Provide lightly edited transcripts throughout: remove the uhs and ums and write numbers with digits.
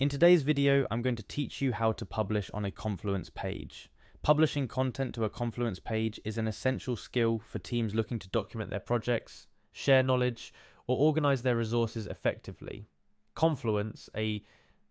In today's video, I'm going to teach you how to publish on a Confluence page. Publishing content to a Confluence page is an essential skill for teams looking to document their projects, share knowledge, or organize their resources effectively. Confluence, a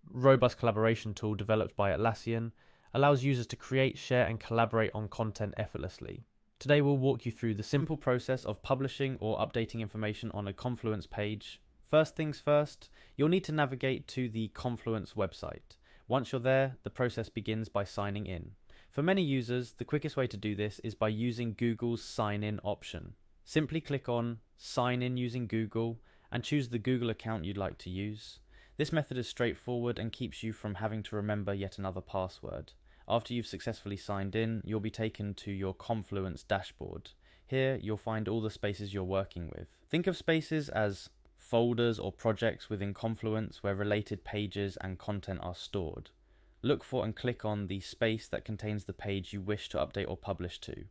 robust collaboration tool developed by Atlassian, allows users to create, share, and collaborate on content effortlessly. Today we'll walk you through the simple process of publishing or updating information on a Confluence page. First things first, you'll need to navigate to the Confluence website. Once you're there, the process begins by signing in. For many users, the quickest way to do this is by using Google's sign in option. Simply click on sign in using Google and choose the Google account you'd like to use. This method is straightforward and keeps you from having to remember yet another password. After you've successfully signed in, you'll be taken to your Confluence dashboard. Here, you'll find all the spaces you're working with. Think of spaces as folders or projects within Confluence where related pages and content are stored. Look for and click on the space that contains the page you wish to update or publish to.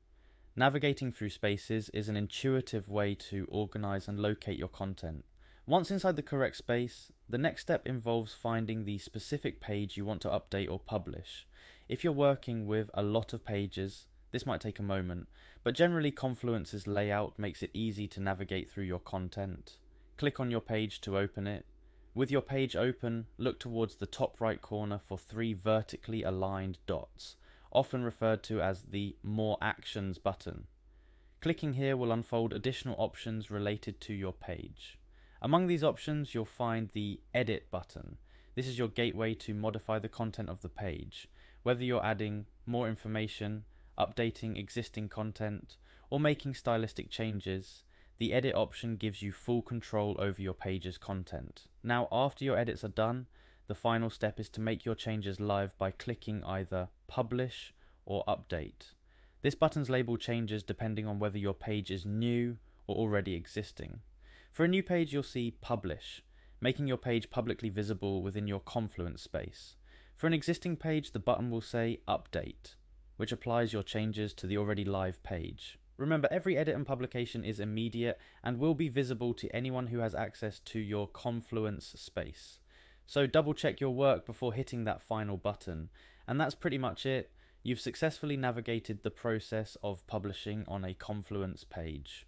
Navigating through spaces is an intuitive way to organize and locate your content. Once inside the correct space, the next step involves finding the specific page you want to update or publish. If you're working with a lot of pages, this might take a moment, but generally Confluence's layout makes it easy to navigate through your content. Click on your page to open it. With your page open, look towards the top right corner for 3 vertically aligned dots, often referred to as the More Actions button. Clicking here will unfold additional options related to your page. Among these options, you'll find the Edit button. This is your gateway to modify the content of the page. Whether you're adding more information, updating existing content, or making stylistic changes, the Edit option gives you full control over your page's content. Now, after your edits are done, the final step is to make your changes live by clicking either Publish or Update. This button's labeled changes depending on whether your page is new or already existing. For a new page, you'll see Publish, making your page publicly visible within your Confluence space. For an existing page, the button will say Update, which applies your changes to the already live page. Remember, every edit and publication is immediate and will be visible to anyone who has access to your Confluence space. So double check your work before hitting that final button. And that's pretty much it. You've successfully navigated the process of publishing on a Confluence page.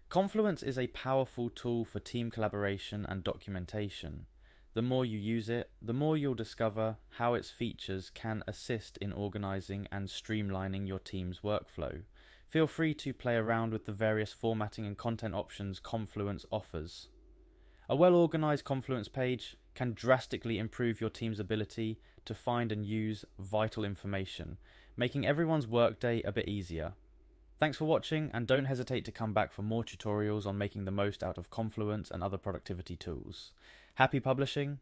Confluence is a powerful tool for team collaboration and documentation. The more you use it, the more you'll discover how its features can assist in organizing and streamlining your team's workflow. Feel free to play around with the various formatting and content options Confluence offers. A well-organized Confluence page can drastically improve your team's ability to find and use vital information, making everyone's workday a bit easier. Thanks for watching, and don't hesitate to come back for more tutorials on making the most out of Confluence and other productivity tools. Happy publishing!